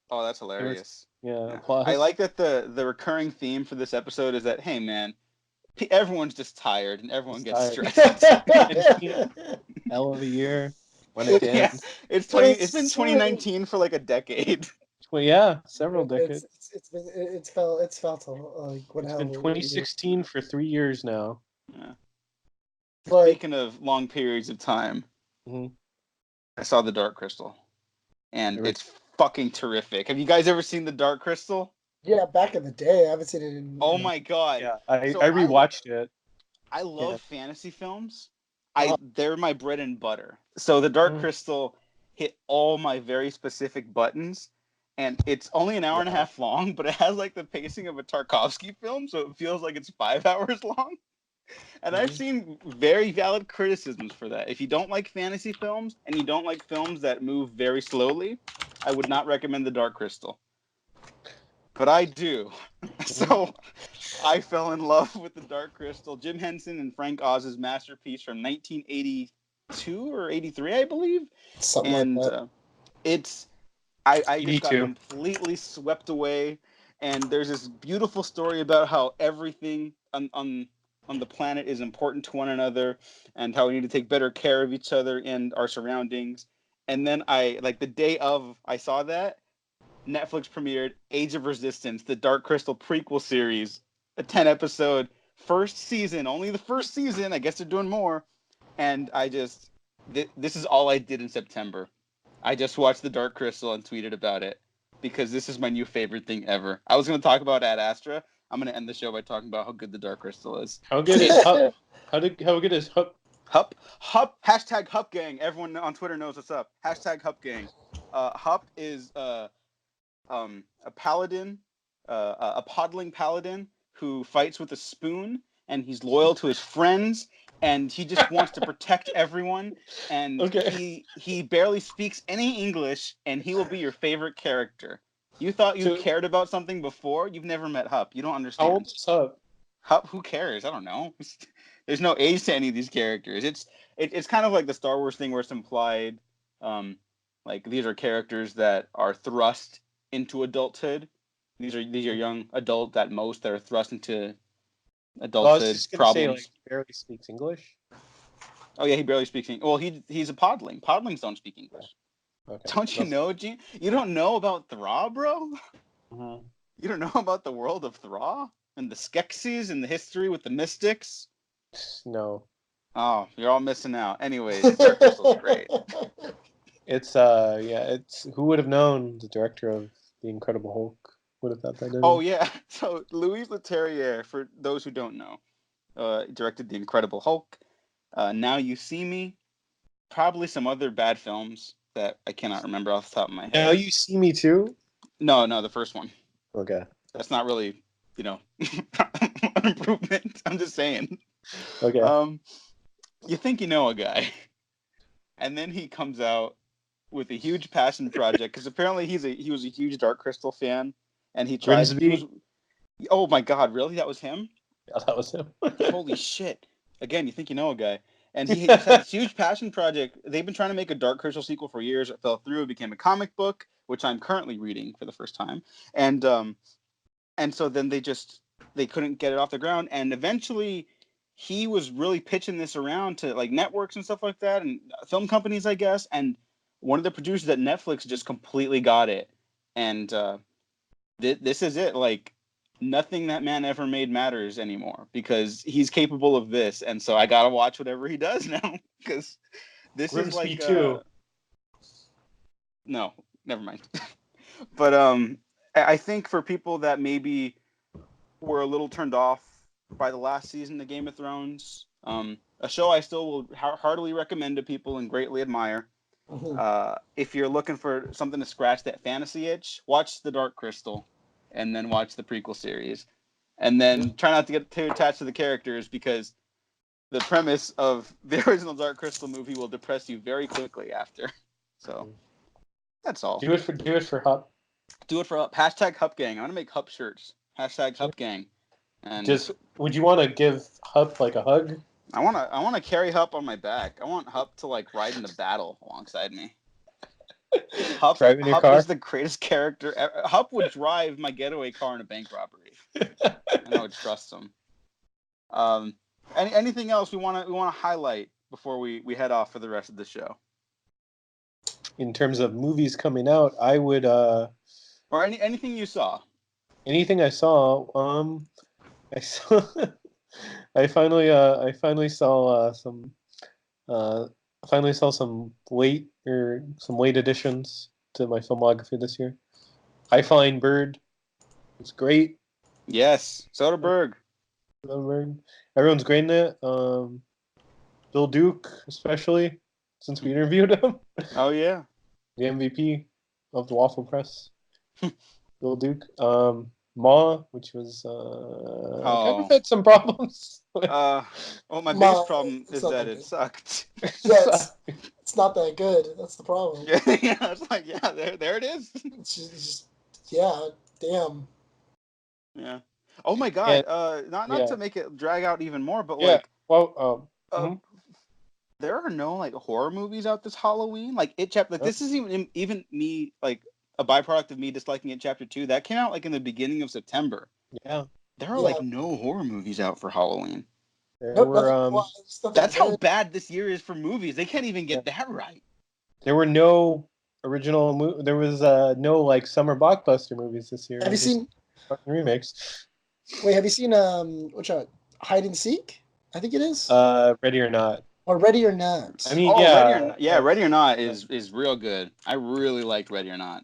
Oh, that's hilarious. Yeah, Yeah. applause. I like that the recurring theme for this episode is that, hey man, everyone's just tired and everyone gets stressed. Hell of a year. When it Yeah, ends. it's been 2019 for like a decade. Well, yeah, several decades. It's felt like one It's hell been of a 2016 for 3 years now. Yeah. But Speaking of long periods of time, I saw The Dark Crystal, and it's fucking terrific. Have you guys ever seen The Dark Crystal? yeah, back in the day, I haven't seen it in. Oh my god! Yeah, I rewatched it. I love fantasy films. Uh-huh. They're my bread and butter. So The Dark Crystal hit all my very specific buttons, and it's only an hour and a half long, but it has like the pacing of a Tarkovsky film, so it feels like it's 5 hours long. And I've seen very valid criticisms for that. If you don't like fantasy films and you don't like films that move very slowly, I would not recommend The Dark Crystal. But I do. So I fell in love with The Dark Crystal. Jim Henson and Frank Oz's masterpiece from 1982 or 83, I believe. Something like that. I just got completely swept away. And there's this beautiful story about how everything on the planet is important to one another, and how we need to take better care of each other and our surroundings. And then the day of I saw that, Netflix premiered Age of Resistance, the Dark Crystal prequel series, a 10-episode first season, only the first season. I guess they're doing more. And this is all I did in September. I just watched The Dark Crystal and tweeted about it because this is my new favorite thing ever. I was going to talk about Ad Astra. I'm going to end the show by talking about how good The Dark Crystal is. How good is Hup? How good is Hup? Hup. Hashtag HupGang. Everyone on Twitter knows what's up. Hashtag HupGang. Hup is a paladin, a podling paladin who fights with a spoon, and he's loyal to his friends, and he just wants to protect everyone. And he barely speaks any English, and he will be your favorite character. You thought you cared about something before? You've never met Hup. You don't understand. How old is Hup? Hup, who cares? I don't know. There's no age to any of these characters. It's kind of like the Star Wars thing where it's implied, like these are characters that are thrust into adulthood. These are young adults at most that are thrust into adulthood problems. Say, like, he barely speaks English. Oh yeah, he barely speaks English. Well, he's a podling. Podlings don't speak English. Okay. Don't you know, Gene? You don't know about Thra, bro? You don't know about the world of Thra and the Skeksis and the history with the Mystics? No. Oh, you're all missing out. Anyways, Dark Crystal's great. It's who would have known the director of The Incredible Hulk would have thought that. Oh yeah, so Louise Leterrier, for those who don't know, directed The Incredible Hulk. Now You See Me, probably some other bad films that I cannot remember off the top of my head. Now You See Me Too? No, the first one. Okay. That's not really an improvement. I'm just saying. Okay. You think you know a guy, and then he comes out with a huge passion project because apparently he was a huge Dark Crystal fan, and he tried. Oh my God, really? That was him? Yeah, that was him. Holy shit! Again, you think you know a guy, and he just had this huge passion project. They've been trying to make a Dark Crystal sequel for years. It fell through. It became a comic book, which I'm currently reading for the first time, and so then they couldn't get it off the ground, and eventually he was really pitching this around to like networks and stuff like that, and film companies, I guess, and one of the producers at Netflix just completely got it, and this is it. Like, nothing that man ever made matters anymore because he's capable of this, and so I gotta watch whatever he does now because this is like no, never mind. But I think for people that maybe were a little turned off by the last season of Game of Thrones, a show I still will heartily recommend to people and greatly admire. If you're looking for something to scratch that fantasy itch, watch The Dark Crystal, and then watch the prequel series, and then try not to get too attached to the characters because the premise of the original Dark Crystal movie will depress you very quickly after. So that's all. Do it for Hup. Do it for Hup. Hashtag HupGang. I'm gonna make Hup shirts. Hashtag HupGang. And would you want to give Hup like a hug? I want to carry Hup on my back. I want Hup to like ride into battle alongside me. Hup is the greatest character ever. Hup would drive my getaway car in a bank robbery, and I would trust him. Anything else we want to highlight before we head off for the rest of the show? In terms of movies coming out, I would or anything you saw. Anything I saw, I finally saw some late additions to my filmography this year. High Flying Bird, it's great. Yes, Soderbergh. Everyone's great in it. Bill Duke, especially since we interviewed him. Oh yeah, the MVP of the Waffle Press. Bill Duke. Ma, which was kind of had some problems. My biggest problem is that it sucked. Yeah, it's not that good. That's the problem. Yeah, it's like there it is. It's just damn. Yeah. Oh my God. Not to make it drag out even more, but like, there are no like horror movies out this Halloween. Like It Chapter. Like this is even me like. A byproduct of me disliking It Chapter 2. That came out like in the beginning of September. Yeah. There are like no horror movies out for Halloween. That's how bad this year is for movies. They can't even get that right. There were no original there was no like summer blockbuster movies this year. Have you seen remakes? Wait, have you seen which one? Hide and Seek? I think it is. Ready or Not. Or Ready or Not. I mean, Ready or Not is real good. I really liked Ready or Not.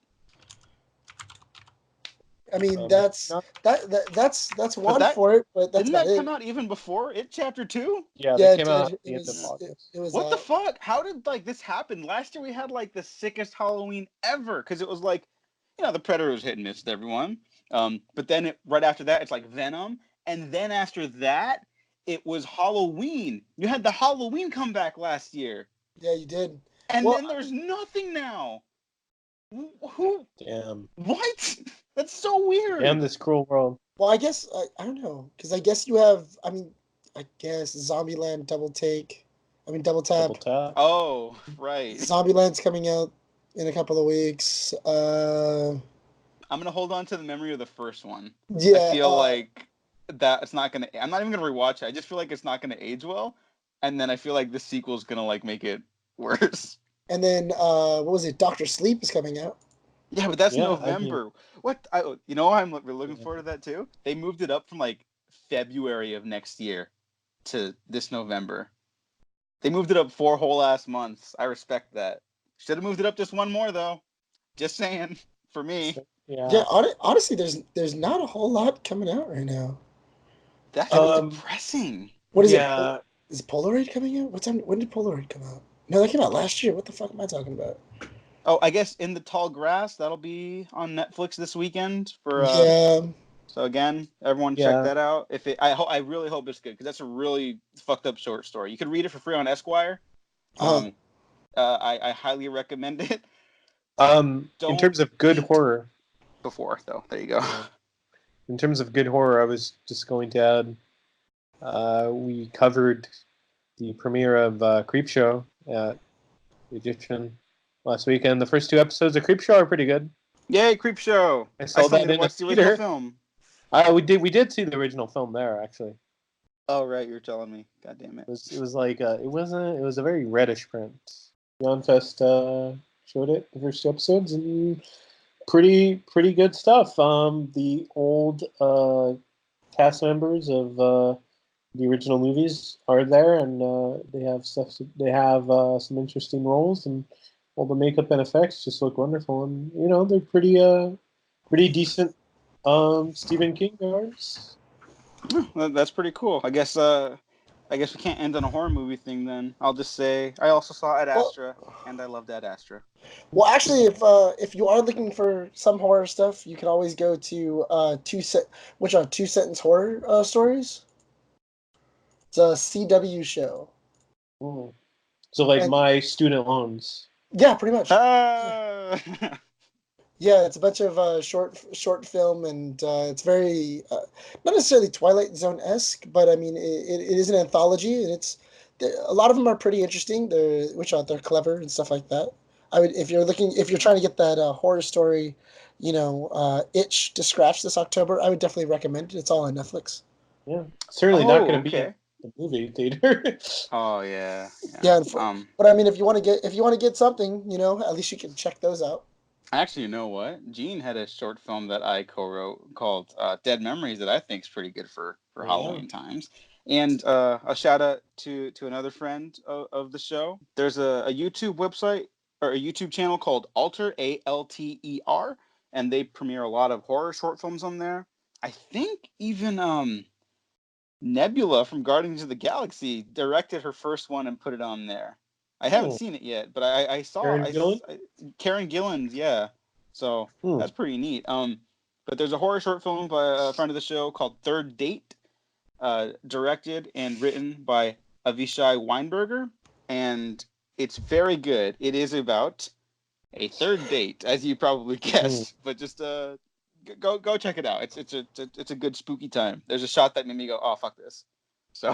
I mean, that's one for it, but that's didn't that come out even before It Chapter 2? Yeah, that came out at the end of August. What the fuck? How did like this happen? Last year we had like the sickest Halloween ever because it was like, the Predator was hit and miss with everyone. But then right after that, it's like Venom, and then after that, it was Halloween. You had the Halloween comeback last year. Yeah, you did. And then there's nothing now. Who? Damn. What? That's so weird. Damn this cruel world. Well, I guess I don't know because I guess you have. I mean, I guess Zombieland Double Tap. Oh, right. Zombieland's coming out in a couple of weeks. I'm gonna hold on to the memory of the first one. Yeah. I feel like that it's not gonna. I'm not even gonna rewatch it. I just feel like it's not gonna age well, and then I feel like the sequel's gonna like make it worse. And then, what was it? Dr. Sleep is coming out. Yeah, but that's November. What? I'm looking forward to that too. They moved it up from like February of next year to this November. They moved it up 4 whole ass months. I respect that. Should have moved it up just one more though. Just saying, for me. Yeah. Honestly, there's not a whole lot coming out right now. That's depressing. What is it? Is Polaroid coming out? When did Polaroid come out? No, that came out last year. What the fuck am I talking about? Oh, I guess In the Tall Grass. That'll be on Netflix this weekend for So again, everyone check that out. I really hope it's good because that's a really fucked up short story. You can read it for free on Esquire. I highly recommend it. In terms of good horror. Before though, there you go. In terms of good horror, I was just going to add. We covered the premiere of Creepshow at the Egyptian last weekend. The first 2 episodes of Creepshow are pretty good. Yay, Creepshow! I saw that in a the original film. We did see the original film there actually. Oh right, you're telling me. God damn it! It was like it was a very reddish print. Fest showed it the first 2 episodes and pretty good stuff. The old cast members of the original movies are there, and they have stuff. They have some interesting roles, and all the makeup and effects just look wonderful. And they're pretty decent Stephen King artists. Well, that's pretty cool. I guess we can't end on a horror movie thing then. I'll just say I also saw Ad Astra, and I loved Ad Astra. Well, actually, if you are looking for some horror stuff, you can always go to Two Sentence Horror Stories. It's a CW show. Ooh. So My Student Loans. Yeah, pretty much. Yeah, it's a bunch of short film, and it's very not necessarily Twilight Zone-esque, but I mean it is an anthology, and a lot of them are pretty interesting. They're clever and stuff like that. I would if you're trying to get that horror story, itch to scratch this October, I would definitely recommend it. It's all on Netflix. Yeah, certainly not going to be in the movie theater. Oh yeah. But I mean, if you want to get something, at least you can check those out. Actually, you know what? Gene had a short film that I co-wrote called Dead Memories that I think is pretty good for Halloween times. And a shout out to another friend of the show. There's a YouTube website or a YouTube channel called Alter, ALTER, and they premiere a lot of horror short films on there. I think even Nebula from Guardians of the Galaxy directed her first one and put it on there. I haven't seen it yet, but I saw Karen Gillan, yeah. So that's pretty neat. But there's a horror short film by a friend of the show called Third Date, directed and written by Avishai Weinberger, and it's very good. It is about a third date, as you probably guessed, but just go check it out. It's a good spooky time. There's a shot that made me go, oh fuck this. So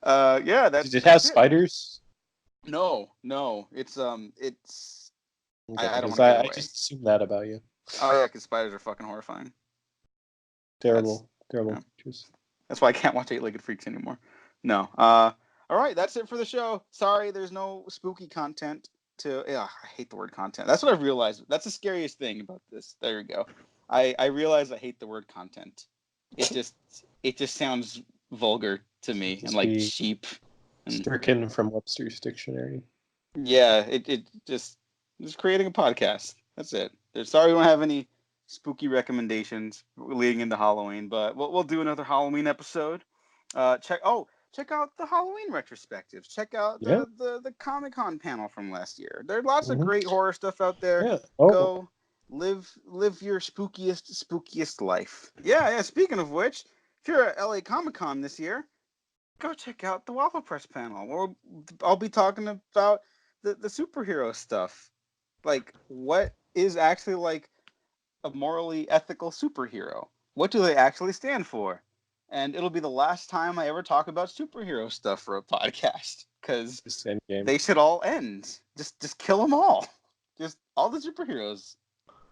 Does it have spiders? No. It's Okay, I don't want to I just assumed that about you. Oh yeah, because spiders are fucking horrifying. Terrible yeah. That's why I can't watch 8-Legged Freaks anymore. No. All right, that's it for the show. Sorry, there's no spooky content. I hate the word content. That's what I've realized. That's the scariest thing about this. There you go. I realize I hate the word content. It just sounds vulgar to me and like cheap. Stricken from Webster's dictionary. Yeah, it just creating a podcast. That's it. Sorry we don't have any spooky recommendations leading into Halloween, but we'll do another Halloween episode. Check out the Halloween retrospectives. Check out the Comic-Con panel from last year. There's lots of great horror stuff out there. Yeah. Go live your spookiest life. Yeah. Speaking of which, if you're at LA Comic-Con this year, go check out the Waffle Press panel, where I'll be talking about the superhero stuff. Like, what is actually like a morally ethical superhero? What do they actually stand for? And it'll be the last time I ever talk about superhero stuff for a podcast, because they should all end. Just kill them all. Just all the superheroes.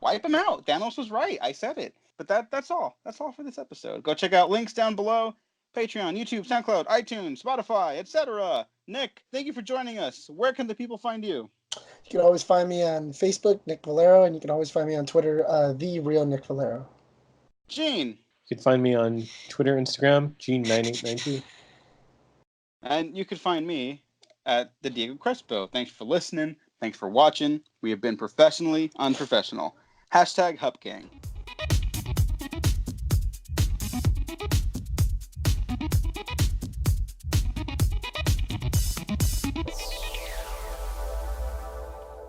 Wipe them out. Thanos was right. I said it. But that's all. That's all for this episode. Go check out links down below. Patreon, YouTube, SoundCloud, iTunes, Spotify, etc. Nick, thank you for joining us. Where can the people find you? You can always find me on Facebook, Nick Valero, and you can always find me on Twitter, The Real Nick Valero. Gene. You can find me on Twitter, Instagram, Gene9892. And you can find me at the Diego Crespo. Thanks for listening. Thanks for watching. We have been professionally unprofessional. #HupGang.